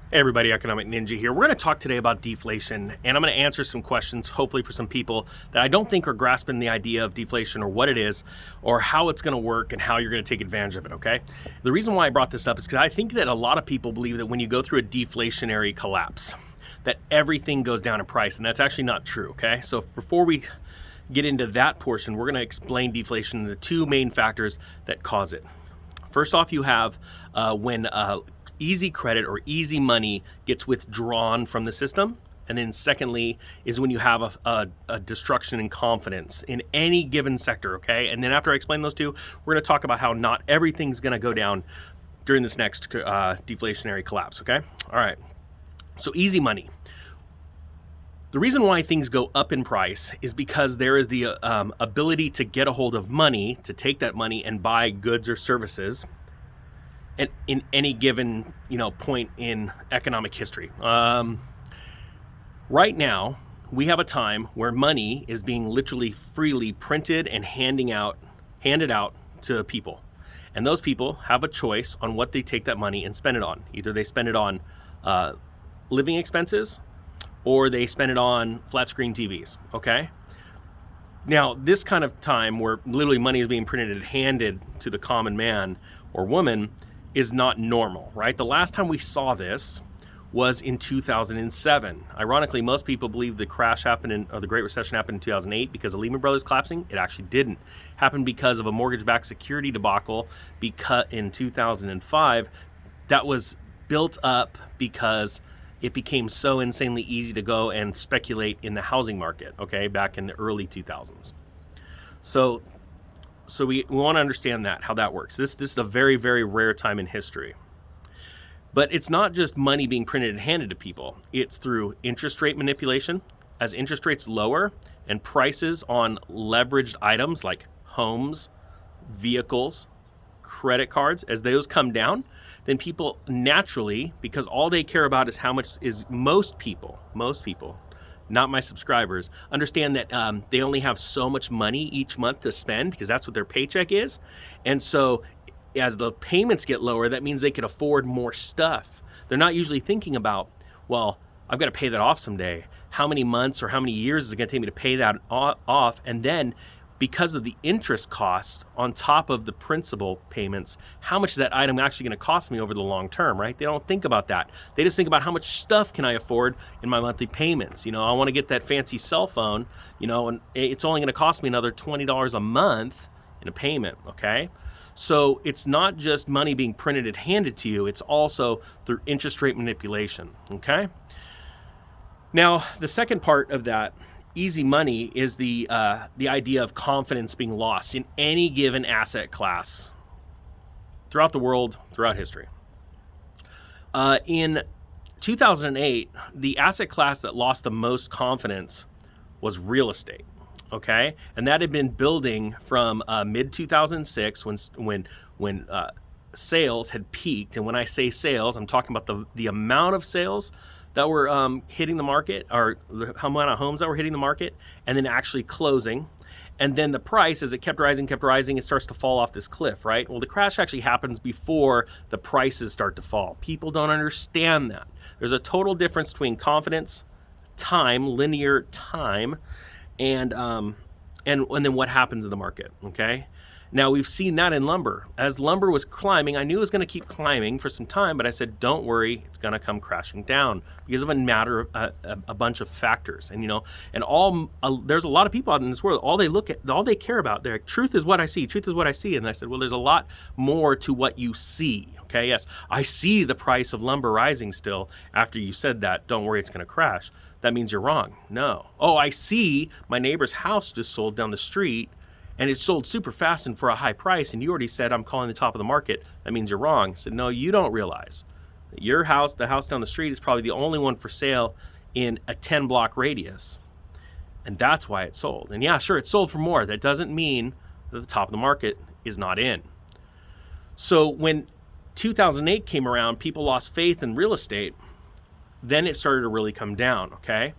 Hey everybody, Economic Ninja here. We're going to talk today about deflation, and I'm going to answer some questions, hopefully for some people that I don't think are grasping the idea of deflation or what it is, or how it's going to work and how you're going to take advantage of it, okay? The reason why I brought this up is because I think that a lot of people believe that when you go through a deflationary collapse, that everything goes down in price, and that's actually not true, okay? So before we get into that portion, we're going to explain deflation and the two main factors that cause it. First off, you have when easy credit or easy money gets withdrawn from the system. And then secondly is when you have a destruction in confidence in any given sector, okay? And then after I explain those two, we're gonna talk about how not everything's gonna go down during this next deflationary collapse, okay? All right, so easy money. The reason why things go up in price is because there is the ability to get a hold of money, to take that money and buy goods or services in any given point in economic history. Right now, we have a time where money is being literally freely printed and handed out to people. And those people have a choice on what they take that money and spend it on. Either they spend it on living expenses or they spend it on flat screen TVs, okay? Now, this kind of time where literally money is being printed and handed to the common man or woman is not normal, right? The last time we saw this was in 2007. Ironically, most people believe the crash happened or the Great Recession happened in 2008 because of Lehman Brothers collapsing. It actually didn't. It happened because of a mortgage-backed security debacle in 2005 that was built up because it became so insanely easy to go and speculate in the housing market, okay, back in the early 2000s. So we want to understand that, how that works. This is a very, very rare time in history. But it's not just money being printed and handed to people. It's through interest rate manipulation. As interest rates lower and prices on leveraged items like homes, vehicles, credit cards, as those come down, then people naturally, because all they care about is how much is most people, not my subscribers, understand that they only have so much money each month to spend because that's what their paycheck is. And so as the payments get lower, that means they can afford more stuff. They're not usually thinking about, well, I've got to pay that off someday. How many months or how many years is it going to take me to pay that off? And then because of the interest costs on top of the principal payments, how much is that item actually going to cost me over the long term, right? They don't think about that. They just think about how much stuff can I afford in my monthly payments. I want to get that fancy cell phone, and it's only going to cost me another $20 a month in a payment, okay? So it's not just money being printed and handed to you, it's also through interest rate manipulation, okay? Now, the second part of that easy money is the idea of confidence being lost in any given asset class throughout the world, throughout history. In 2008, the asset class that lost the most confidence was real estate, okay? And that had been building from mid-2006 when sales had peaked. And when I say sales, I'm talking about the amount of sales that were hitting the market, or the amount of homes that were hitting the market, and then actually closing. And then the price, as it kept rising, it starts to fall off this cliff, right? Well, the crash actually happens before the prices start to fall. People don't understand that. There's a total difference between confidence, time, linear time, and then what happens in the market, okay? Now, we've seen that in lumber. As lumber was climbing, I knew it was going to keep climbing for some time, but I said, don't worry, it's going to come crashing down because of a bunch of factors. And, there's a lot of people out in this world, all they care about, their truth is what I see, truth is what I see. And I said, well, there's a lot more to what you see, okay? Yes, I see the price of lumber rising still after you said that, don't worry, it's going to crash. That means you're wrong. No. Oh, I see my neighbor's house just sold down the street, and it sold super fast and for a high price, and you already said I'm calling the top of the market. That means you're wrong. I said, no, you don't realize that your house, the house down the street, is probably the only one for sale in a 10-block radius. And that's why it sold. And yeah, sure, it sold for more. That doesn't mean that the top of the market is not in. So when 2008 came around, people lost faith in real estate. Then it started to really come down, okay?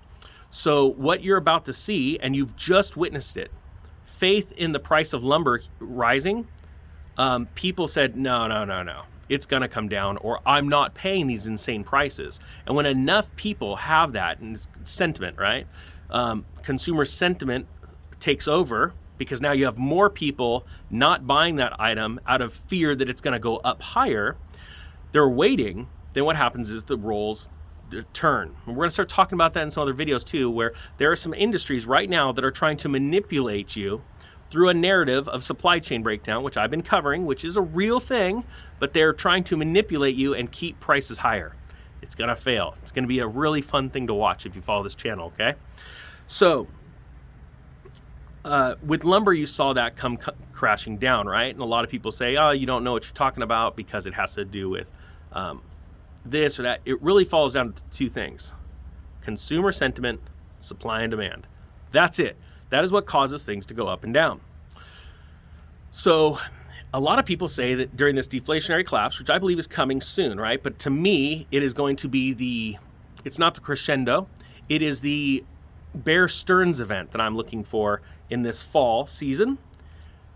So what you're about to see, and you've just witnessed it, faith in the price of lumber rising, people said, no. it's going to come down, or I'm not paying these insane prices. And when enough people have that, and sentiment, right? Consumer sentiment takes over, because now you have more people not buying that item out of fear that it's going to go up higher. They're waiting. Then what happens is the roles turn. And we're going to start talking about that in some other videos too, where there are some industries right now that are trying to manipulate you through a narrative of supply chain breakdown, which I've been covering, which is a real thing, but they're trying to manipulate you and keep prices higher. It's going to fail. It's going to be a really fun thing to watch if you follow this channel, okay? So with lumber, you saw that come crashing down, right? And a lot of people say, oh, you don't know what you're talking about because it has to do with this or that. It really falls down to two things: consumer sentiment, supply and demand. That's it. That is what causes things to go up and down. So a lot of people say that during this deflationary collapse, which I believe is coming soon, right? But to me, it is going to be it's not the crescendo, it is the Bear Stearns event that I'm looking for in this fall season.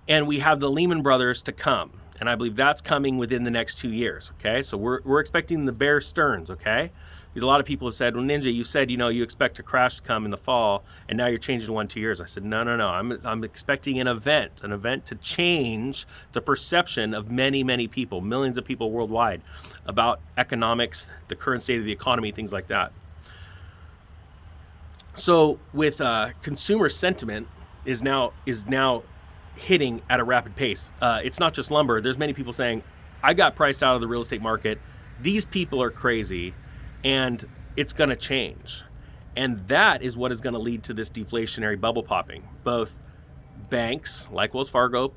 And we have the Lehman Brothers to come. And I believe that's coming within the next 2 years, okay? So we're expecting the Bear Stearns, okay? Because a lot of people have said, well, Ninja, you said, you expect a crash to come in the fall, and now you're changing to 1 2 years. I said, no. I'm expecting an event to change the perception of many, many people, millions of people worldwide, about economics, the current state of the economy, things like that. So with consumer sentiment is now hitting at a rapid pace. It's not just lumber. There's many people saying, I got priced out of the real estate market. These people are crazy, and it's going to change. And that is what is going to lead to this deflationary bubble popping. Both banks like Wells Fargo,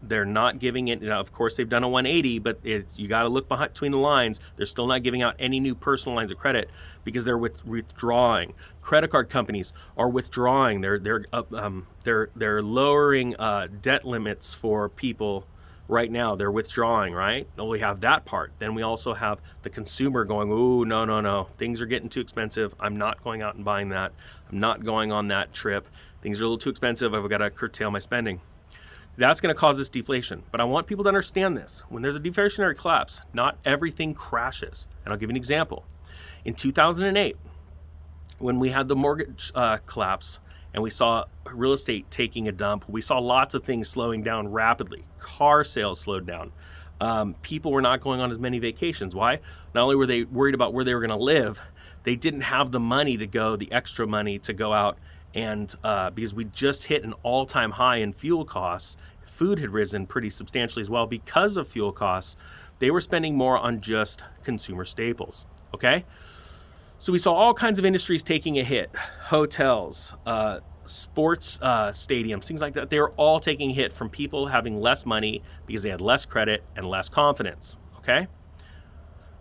they're not giving it, of course they've done a 180, but you got to look between the lines. They're still not giving out any new personal lines of credit because they're withdrawing. Credit card companies are withdrawing. They're lowering debt limits for people right now. They're withdrawing, right? And we have that part. Then we also have the consumer going, ooh, no, things are getting too expensive. I'm not going out and buying that. I'm not going on that trip. Things are a little too expensive. I've got to curtail my spending. That's going to cause this deflation. But I want people to understand this. When there's a deflationary collapse, not everything crashes. And I'll give you an example. In 2008, when we had the mortgage collapse and we saw real estate taking a dump, we saw lots of things slowing down rapidly. Car sales slowed down. People were not going on as many vacations. Why? Not only were they worried about where they were going to live, they didn't have the money to go, the extra money to go out. And because we just hit an all-time high in fuel costs, food had risen pretty substantially as well because of fuel costs. They were spending more on just consumer staples, okay? So we saw all kinds of industries taking a hit. Hotels, sports stadiums, things like that. They were all taking a hit from people having less money because they had less credit and less confidence, okay?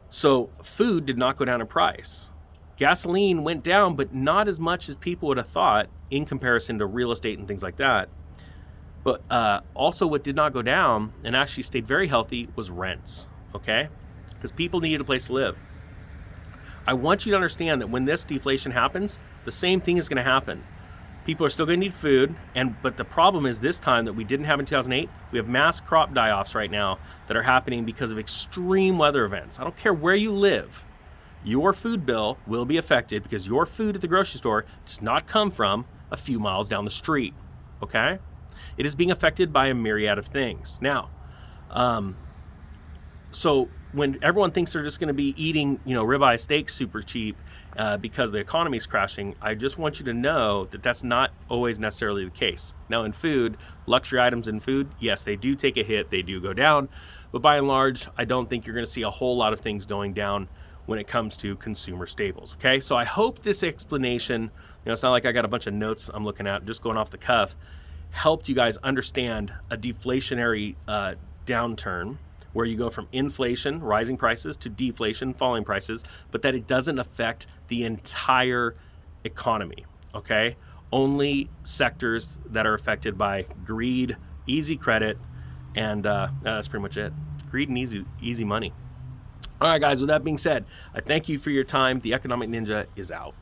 So food did not go down in price. Gasoline went down, but not as much as people would have thought in comparison to real estate and things like that. But also what did not go down and actually stayed very healthy was rents, okay? Because people needed a place to live. I want you to understand that when this deflation happens, the same thing is going to happen. People are still going to need food, but the problem is this time that we didn't have in 2008, we have mass crop die-offs right now that are happening because of extreme weather events. I don't care where you live. Your food bill will be affected because your food at the grocery store does not come from a few miles down the street, okay? It is being affected by a myriad of things. Now, so when everyone thinks they're just going to be eating, ribeye steaks super cheap because the economy is crashing, I just want you to know that that's not always necessarily the case. Now in food, luxury items in food, yes, they do take a hit, they do go down, but by and large, I don't think you're going to see a whole lot of things going down when it comes to consumer staples, okay? So I hope this explanation, it's not like I got a bunch of notes I'm looking at, just going off the cuff, helped you guys understand a deflationary downturn where you go from inflation, rising prices, to deflation, falling prices, but that it doesn't affect the entire economy, okay? Only sectors that are affected by greed, easy credit, and that's pretty much it. Greed and easy money. All right, guys, with that being said, I thank you for your time. The Economic Ninja is out.